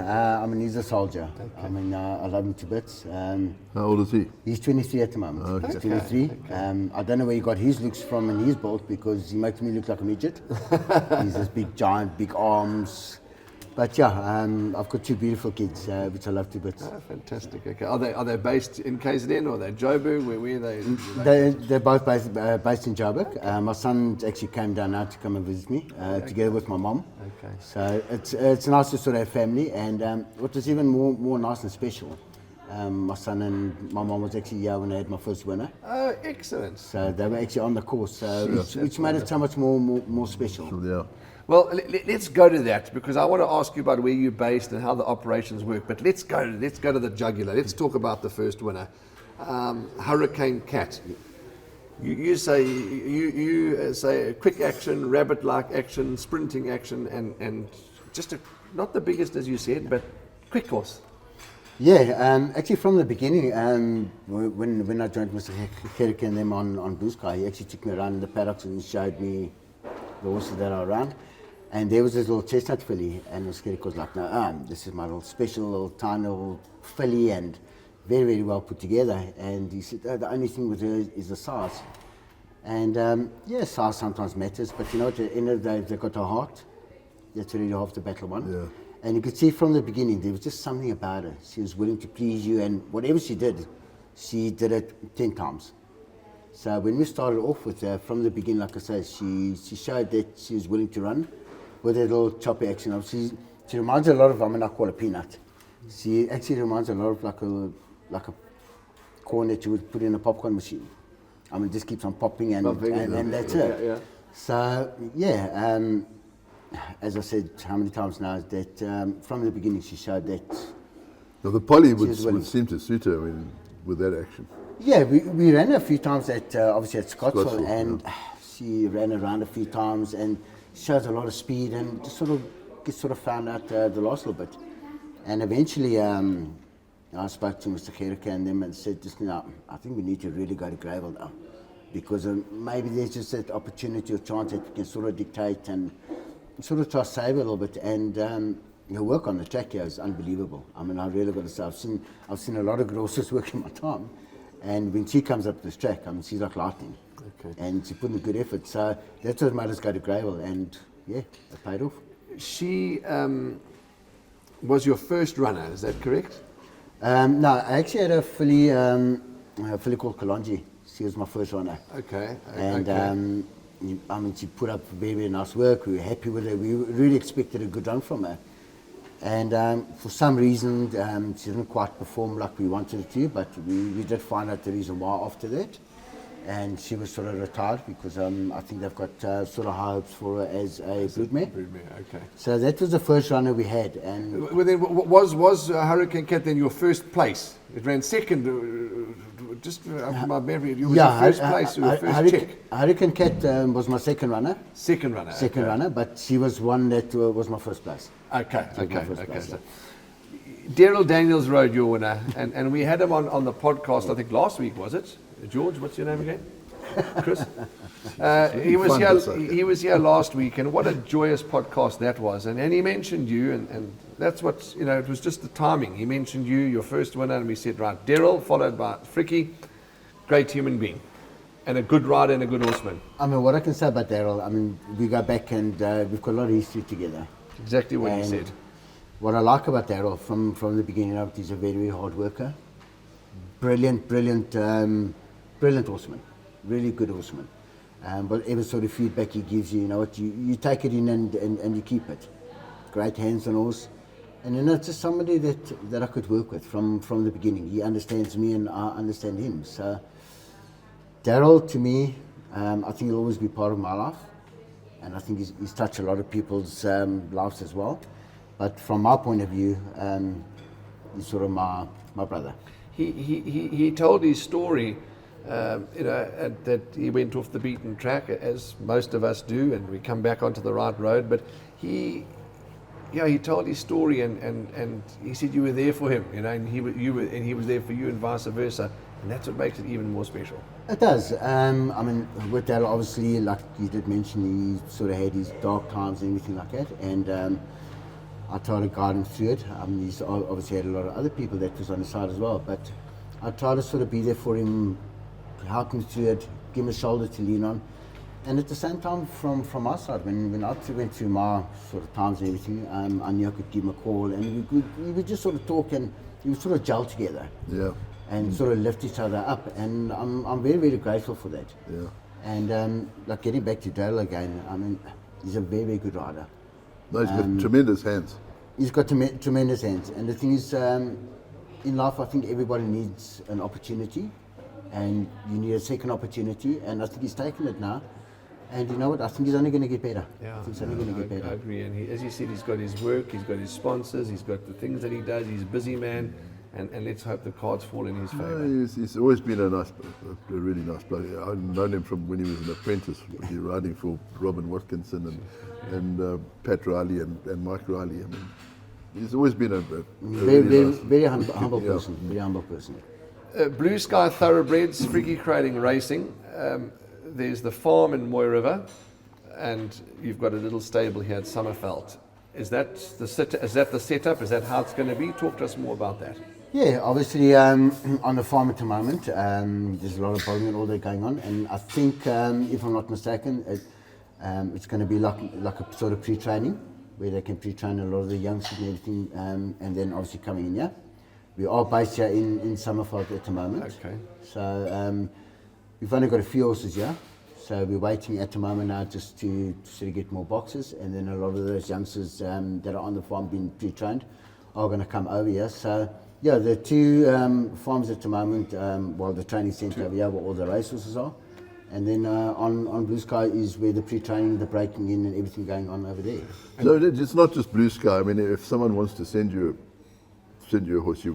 he's a soldier. Okay. I love him to bits. How old is he? He's 23 at the moment. Okay. He's 23. Okay. I don't know where he got his looks from and his build, because he makes me look like a midget. He's this big giant, big arms. But yeah, I've got two beautiful kids, which I love to bits. Oh, fantastic. Okay, are they based in KZN or are they Joburg? Where are they? They're both based in Joburg. My son actually came down now to come and visit me, together with my mom. Okay. So it's nice to sort of have family. And what was even more nice and special, my son and my mom was actually here when I had my first winner. Oh, excellent. So they were actually on the course, which made it so much more special. Yeah. Well, let's go to that, because I want to ask you about where you're based and how the operations work. But let's go to the jugular. Let's talk about the first winner, Hurricane Cat. You say quick action, rabbit-like action, sprinting action, and just not the biggest, as you said, but quick horse. Yeah, actually from the beginning, when I joined Mr. Herrick and them on Blue Sky, he actually took me around in the paddocks and showed me the horses that are around. And there was this little chestnut filly, and Mr. Herrick was like, no, this is my little special, little tiny little filly, and very, very well put together. And he said, the only thing with her is the size. And size sometimes matters, but you know, at the end of the day, they've got a heart. that's already half the battle won. Yeah. And you could see from the beginning, there was just something about her. She was willing to please you, and whatever she did it 10 times. So when we started off with her, from the beginning, like I say, she showed that she was willing to run with a little choppy action. She reminds a lot of, I call her Peanut. She actually reminds a lot of like a corn that you would put in a popcorn machine. Just keeps on popping and that's it. Yeah. So, as I said how many times now, that from the beginning she showed that. Now the poly was willing. would seem to suit her with that action. Yeah, we ran her a few times obviously at Scottsville, Scottsville, and she ran around a few times and shows a lot of speed, and just sort of found out the last little bit. And eventually I spoke to Mr. Gericke and them and said, just now, I think we need to really go to Gravel now, because maybe there's just that opportunity or chance that we can sort of dictate and sort of try to save a little bit. And her work on the track here is unbelievable. I really got to say, I've seen a lot of girls just working my time, and when she comes up this track, she's like lightning. Okay. And she put in a good effort. So that's what made us go to Gravel, and yeah, it paid off. She was your first runner, is that correct? No, I actually had a filly called Kalonji. She was my first runner. Okay. And she put up very, very nice work. We were happy with her. We really expected a good run from her. And for some reason, she didn't quite perform like we wanted her to, but we did find out the reason why after that. And she was sort of retired because I think they've got sort of high hopes for her as a broodmare. Okay. So that was the first runner we had. And Well, then, was Hurricane Cat then your first place? It ran second, just after my memory. It was your first place, your first check. Hurricane Cat was my second runner. Second runner. Second runner, but she was one that was my first place. Okay. Place. So, Daryl Daniels rode your winner, and we had him on the podcast, I think last week, was it? George, what's your name again? Chris? He was here last week, and what a joyous podcast that was. And he mentioned you, and that's what, it was just the timing. He mentioned you, your first winner, and we said, right, Daryl, followed by Frikkie, great human being, and a good rider and a good horseman. What I can say about Daryl, we go back and we've got a lot of history together. Exactly what he said. What I like about Daryl from the beginning of it, he's a very, very hard worker. Brilliant horseman. Really good horseman. Whatever sort of feedback he gives you, you take it in and you keep it. Great hands on horse. And it's just somebody that I could work with from the beginning. He understands me and I understand him. So Daryl, to me, I think he'll always be part of my life. And I think he's touched a lot of people's lives as well. But from my point of view, he's sort of my brother. He told his story, that he went off the beaten track, as most of us do, and we come back onto the right road. But he told his story, and he said you were there for him, and he was there for you, and vice versa, and that's what makes it even more special. It does. With that, obviously, like you did mention, he sort of had his dark times and everything like that, and I tried to guide him through it. He's obviously had a lot of other people that was on his side as well, but I tried to sort of be there for him, help him through it, give him a shoulder to lean on. And at the same time, from my side, when I went through my sort of times and everything, I knew I could give him a call, and we would just sort of talk, and we would sort of gel together. Yeah. And sort of lift each other up, and I'm very, very grateful for that. Yeah. And like getting back to Daryl again, he's a very, very good rider. No, he's got tremendous hands. He's got tremendous hands, and the thing is, in life, I think everybody needs an opportunity, and you need a second opportunity, and I think he's taken it now. And you know what? I think he's only going to get better. Yeah, I think he's only going to get better. I agree. And as you said, he's got his work, he's got his sponsors, he's got the things that he does. He's a busy man, and let's hope the cards fall in his favour. He's always been a really nice bloke. I've known him from when he was an apprentice, riding for Robin Watkinson and Pat Riley and Mike Riley. He's always been a very humble person. Very humble person. Blue Sky Thoroughbreds, Frikkie Greyling Racing. There's the farm in Moy River, and you've got a little stable here at Summerveld. Is that the setup? Is that how it's going to be? Talk to us more about that. Yeah, obviously on the farm at the moment, there's a lot of volume and all that going on, and I think, if I'm not mistaken, it's going to be like a sort of pre-training. where they can pre-train a lot of the youngsters and everything, and then obviously coming in here. We are based here in Summerveld at the moment. Okay. So we've only got a few horses here. So we're waiting at the moment now just to sort of get more boxes, and then a lot of those youngsters that are on the farm being pre-trained are going to come over here. So yeah, the two farms at the moment, the training centre over here where all the racehorses are, and then on Blue Sky is where the pre-training, the breaking in and everything going on over there. So it's not just Blue Sky. I mean, if someone wants to send you a horse,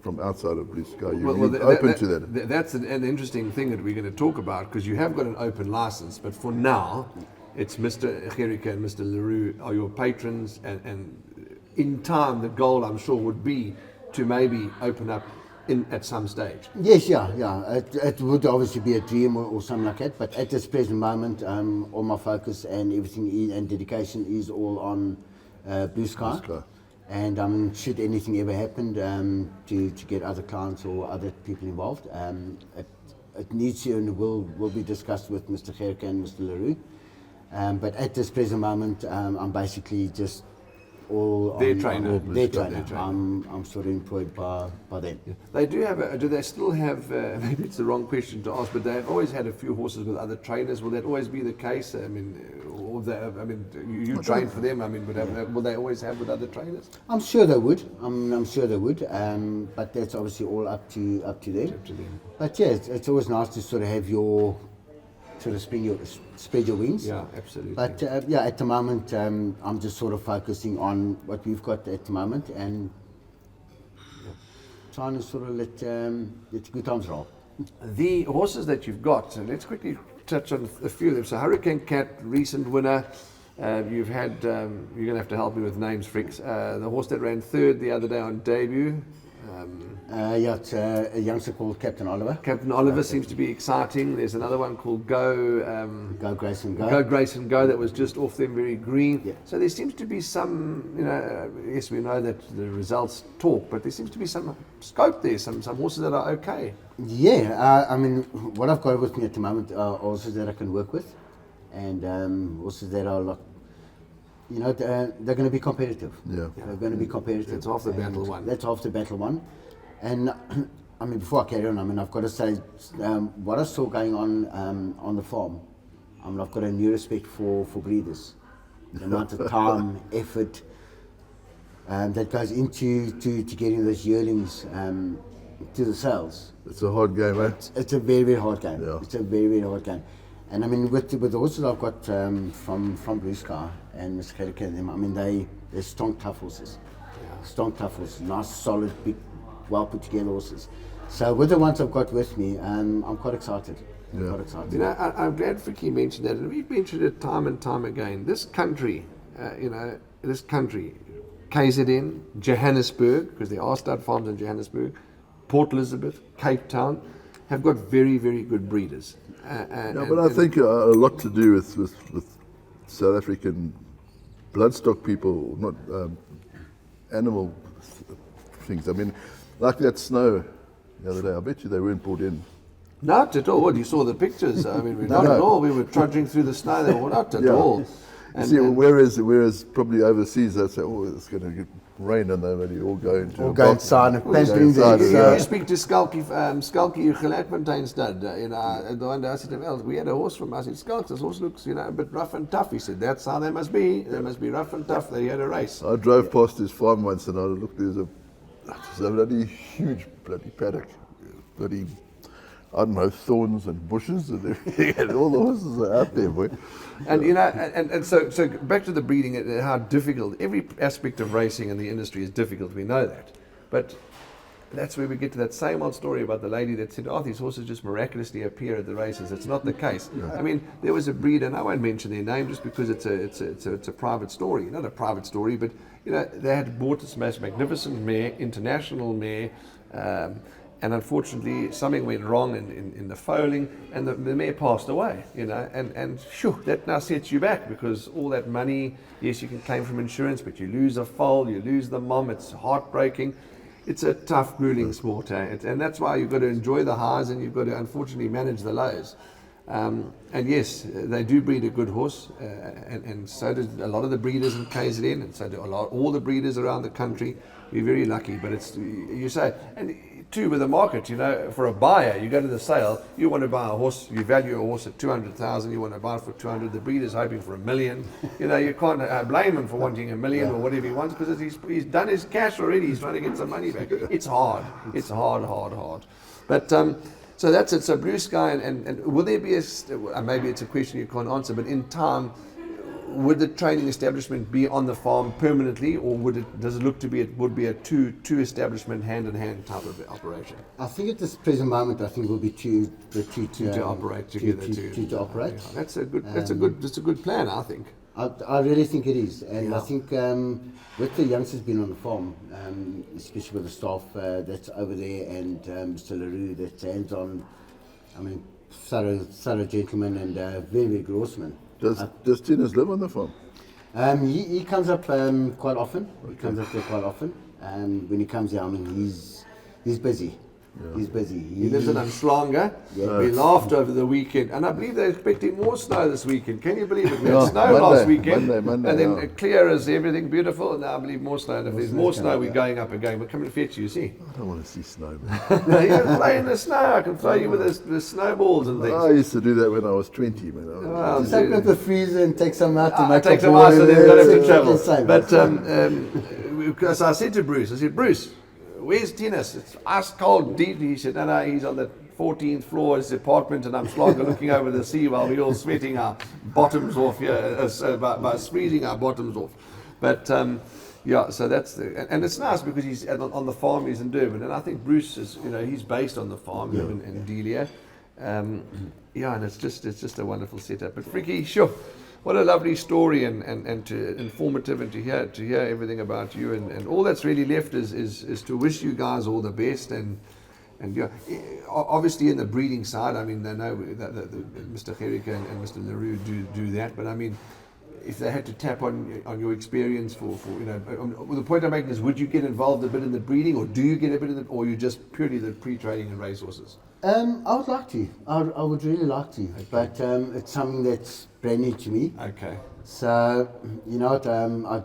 from outside of Blue Sky, you're open to that. That's an interesting thing that we're going to talk about, because you have got an open license, but for now, it's Mr. Gericke and Mr. Leroux are your patrons, and in time, the goal, I'm sure, would be to maybe open up at some stage. Yes, yeah. It would obviously be a dream or something like that, but at this present moment, all my focus and everything and dedication is all on Blue Sky. Blue Sky. And should anything ever happen to get other clients or other people involved, it needs to and will be discussed with Mr. Gericke and Mr. Leroux. But at this present moment, I'm basically just all their trainer. Their trainer. I'm sort of employed by them. Yeah. They do have. Do they still have? Maybe it's the wrong question to ask, but they've always had a few horses with other trainers. Will that always be the case? I mean, you train for them. I mean, will they always have with other trainers? I'm sure they would. I'm sure they would. But that's obviously all up to them. Up to them. But yeah, it's always nice to sort of have your sort of spread your wings. Yeah, absolutely. But at the moment, I'm just sort of focusing on what we've got at the moment and trying to sort of let good times roll. The horses that you've got, so let's quickly touch on a few of them. So Hurricane Cat, recent winner. You've had, you're going to have to help me with names, Fricks. The horse that ran third the other day on debut. It's a youngster called Captain Oliver. Captain Oliver seems to be exciting. There's another one called Go Grayson Go. Go Grayson Go that was just off them, very green. Yeah. So there seems to be some, yes, we know that the results talk, but there seems to be some scope there, some horses that are okay. Yeah, I mean, what I've got with me at the moment are horses that I can work with, and horses that are like, they're going to be competitive. Yeah. They're going to be competitive. That's half the battle won. That's half the battle won. And I mean, before I carry on, I mean, I've got to say, what I saw going on the farm, I mean, I've got a new respect for breeders. The amount of time, effort that goes into getting those yearlings to the sales. It's a hard game, eh? It's a very, very hard game. Yeah. It's a very, very hard game. And I mean, with the horses I've got from Blue Sky and Mr. Gericke and them, I mean, they're strong, tough horses. Yeah. Strong, tough horses. Nice, solid, big, well put together horses. So with the ones I've got with me, I'm quite excited. Yeah. Quite excited. I'm glad Frikkie mentioned that, and we've mentioned it time and time again. This country, KZN, Johannesburg, because there are stud farms in Johannesburg, Port Elizabeth, Cape Town, have got very, very good breeders. But I think a lot to do with South African bloodstock people, not animal things. I mean, like that snow the other day, I bet you they weren't brought in. Not at all. You saw the pictures. I mean, not at all. We were trudging through the snow. They were not at all. Whereas probably overseas they say, oh, it's going to get rain, and they all go into all go inside and pampering You speak to Skalkie Gelaatfontein stud, the one that I said to him, we had a horse from us. I said, Skalk, this horse looks, a bit rough and tough. He said, that's how they must be. They must be rough and tough. They had a race. I drove past his farm once, and I looked, there's a bloody huge bloody paddock, bloody, I don't know, thorns and bushes and everything, and all the horses are out there, boy. And and so back to the breeding and how difficult every aspect of racing in the industry is difficult. We know that, but that's where we get to that same old story about the lady that said, "Oh, these horses just miraculously appear at the races." It's not the case. Yeah. I mean, there was a breeder, and I won't mention their name just because it's a private story, not a private story, but they had bought this most magnificent mare, international mare. And unfortunately, something went wrong in the foaling, and the mare passed away. And that now sets you back, because all that money, yes, you can claim from insurance, but you lose a foal, you lose the mom. It's heartbreaking. It's a tough, grueling sport, and that's why you've got to enjoy the highs and you've got to unfortunately manage the lows. And yes, they do breed a good horse, and so do a lot of the breeders in KZN, and so do all the breeders around the country. We're very lucky, but it's, you say, and too with the market, for a buyer, you go to the sale, you want to buy a horse, you value a horse at 200,000, you want to buy it for 200, the breeder's hoping for $1 million. You can't blame him for wanting $1 million or whatever he wants, because he's done his cash already, he's trying to get some money back. It's hard. It's hard. But so that's it. So Blue Sky, and will there be maybe it's a question you can't answer, but in time, would the training establishment be on the farm permanently, or does it look to be, it would be a two establishment hand-in-hand type of operation? I think at this present moment, I think we'll be two to operate together. To operate. Yeah, that's a good plan, I think. I really think it is, and Yeah. I think with the youngsters being on the farm, especially with the staff that's over there, and Mr. LaRue that's hands-on, I mean, thorough gentleman and very, very good horseman. Does Tinus live on the farm? He comes up quite often. He comes up there quite often. When he comes down, I mean, he's busy. Yeah. He's busy. He lives in Umslanga. Yeah. We laughed over the weekend, and I believe they're expecting more snow this weekend. Can you believe it? We had snow last weekend, Monday, and then clear as everything, beautiful, and now I believe more snow. And if there's more snow, we're going up again. We're coming to fetch you, see? I don't want to see snow, man. No, you can play in the snow. I can throw you with the snowballs and things. I used to do that when I was 20, man. Just open up the freezer and take some out to make take a some ball out so in they've there. got to It's travel. exactly the same. But so I said to Bruce, Bruce, where's Tinus? It's ice cold, deep. He said, no, he's on the 14th floor of his apartment, and I'm slogger looking over the sea while we're all sweating our bottoms off here, by freezing our bottoms off. But yeah, so that's and it's nice because he's on the farm. He's in Durban, and I think Bruce is, he's based on the farm in Delia. Yeah, and it's just a wonderful setup. But Frikkie, sure. What a lovely story and informative, and to hear everything about you, and all that's really left is to wish you guys all the best, and yeah, obviously in the breeding side, I mean, they know that Mr. Gericke and Mr. LaRue do that, but I mean, if they had to tap on your experience for the point I'm making is, would you get involved a bit in the breeding, or do you get a bit in or you just purely the pre-training and racehorses? I would like to. I would really like to, okay. But it's something that's brand new to me. Okay. So, I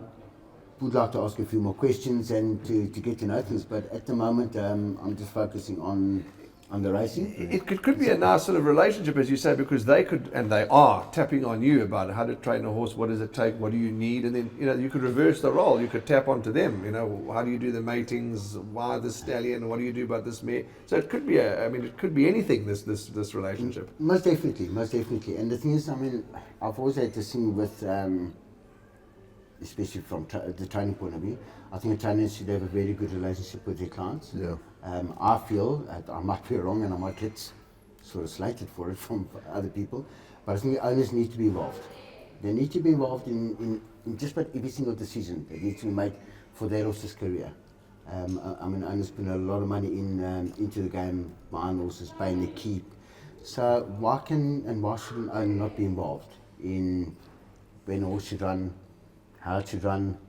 would like to ask a few more questions and to get to know things, but at the moment, I'm just focusing on the racing. It could be a nice sort of relationship, as you say, because they could, and they are, tapping on you about how to train a horse, what does it take, what do you need, and then, you could reverse the role. You could tap onto them, how do you do the matings, why this stallion, what do you do about this mare? So it could be it could be anything, this relationship. Most definitely. And the thing is, I've always had this thing with, especially from the training point of view, I think a trainer should have a very good relationship with their clients. Yeah. I feel, I might be wrong and I might get sort of slated for it from other people, but I think the owners need to be involved. They need to be involved in just about every single decision that needs to be made for their horse's career. Owners put a lot of money into the game, buying horses, paying the keep. So why should an owner not be involved in when a horse should run, how it should run?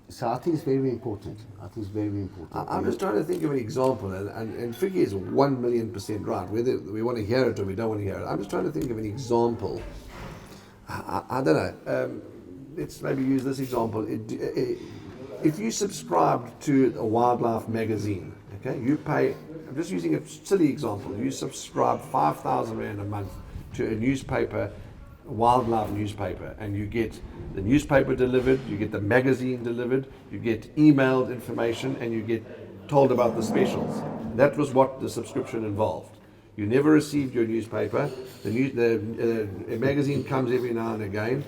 So I think it's very important. I'm just trying to think of an example, and Frikkie is 1,000,000% right, whether we want to hear it or we don't want to hear it. I'm just trying to think of an example. I don't know. Let's maybe use this example. If you subscribed to a wildlife magazine, okay, you pay, I'm just using a silly example, you subscribe 5,000 Rand a month to a newspaper, a wildlife newspaper, and you get the newspaper delivered, you get the magazine delivered, you get emailed information, and you get told about the specials. That was what the subscription involved. You never received your newspaper. The magazine comes every now and again.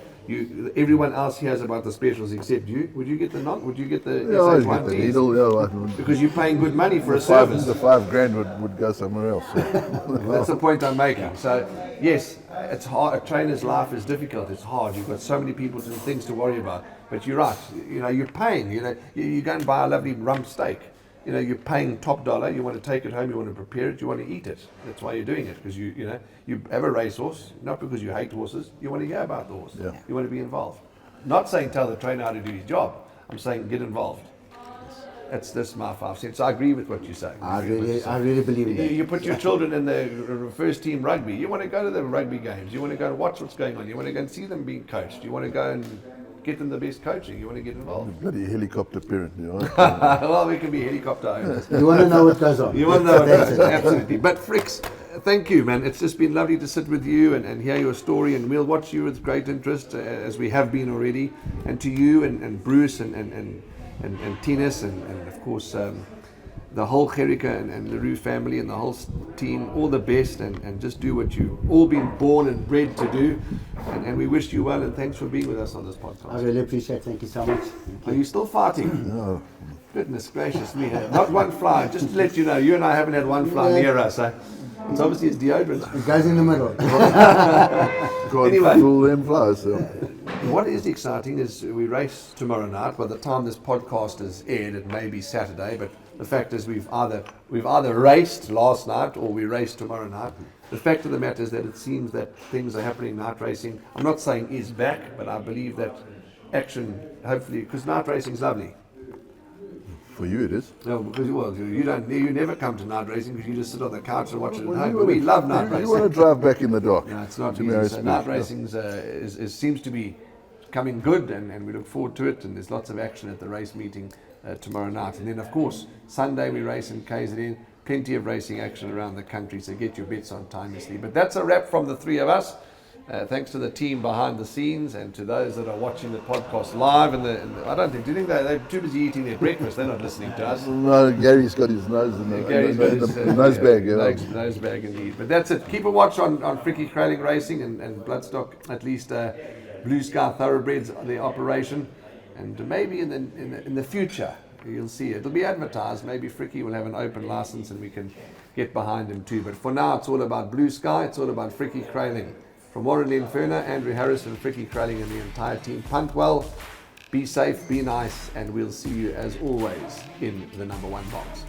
Everyone else hears about the specials except you. Would you get the Would you get the I'd get the needle, because you're paying good money for a service. The $5,000 would go somewhere else. That's the point I'm making. So yes, it's hard. A trainer's life is difficult. It's hard. You've got so many people and things to worry about. But you're right. You're paying. You go and buy a lovely rump steak. You're paying top dollar. You want to take it home. You want to prepare it. You want to eat it. That's why you're doing it, because you have a racehorse, not because you hate horses. You want to hear about the horse. Yeah. You want to be involved. Not saying tell the trainer how to do his job. I'm saying get involved. That's my 5 cents. I agree with what you say. I really believe in that. You put your children in the first team rugby. You want to go to the rugby games. You want to go and watch what's going on. You want to go and see them being coached. You want to go and get them the best coaching. You want to get involved. Bloody helicopter parent, you know. Well, we can be helicopter owners. You want to know what goes on. You want to know what goes on. Absolutely. But Fricks, thank you, man. It's just been lovely to sit with you and hear your story, and we'll watch you with great interest, as we have been already. And to you and Bruce and Tinas and of course the whole Gerika and the Roo family and the whole team, all the best, and just do what you've all been born and bred to do. And we wish you well, and thanks for being with us on this podcast. I really appreciate it. Thank you so much. Are you still fighting? No. Goodness gracious me. Not one fly. Just to let you know, you and I haven't had one fly near us. It's obviously it's deodorant. It goes in the middle. Can't Anyway. fool them flies. So. What is exciting is we race tomorrow night. By the time this podcast is aired, it may be Saturday, but the fact is we've either raced last night or we race tomorrow night. The fact of the matter is that it seems that things are happening. Night racing, I'm not saying is back, but I believe that action, hopefully, because night racing is lovely. For you it is. No, because you never come to night racing because you just sit on the couch and watch it at home. But we love night racing. You want to drive back in the dark. No, it's not To be easy. honest So with night you. racing seems to be coming good, and we look forward to it. And there's lots of action at the race meeting tomorrow night. And then, of course, Sunday we race in KZN. Plenty of racing action around the country, so get your bets on timelessly. But that's a wrap from the three of us. Thanks to the team behind the scenes and to those that are watching the podcast live. I don't think, do you think they're too busy eating their breakfast? They're not listening to us. No, Gary's got his nose in the, Gary's got his nose bag. Yeah. Nose bag indeed. But that's it. Keep a watch on Frikkie Greyling Racing and Bloodstock, at least Blue Sky Thoroughbreds, the operation. And maybe in the future, you'll see it. It'll be advertised. Maybe Frikkie will have an open license and we can get behind him too. But for now, it's all about Blue Sky. It's all about Frikkie Greyling. From Warren Inferno, Andrew Harrison, Frikkie Greyling and the entire team. Punt well, be safe, be nice, and we'll see you as always in the number 1 box.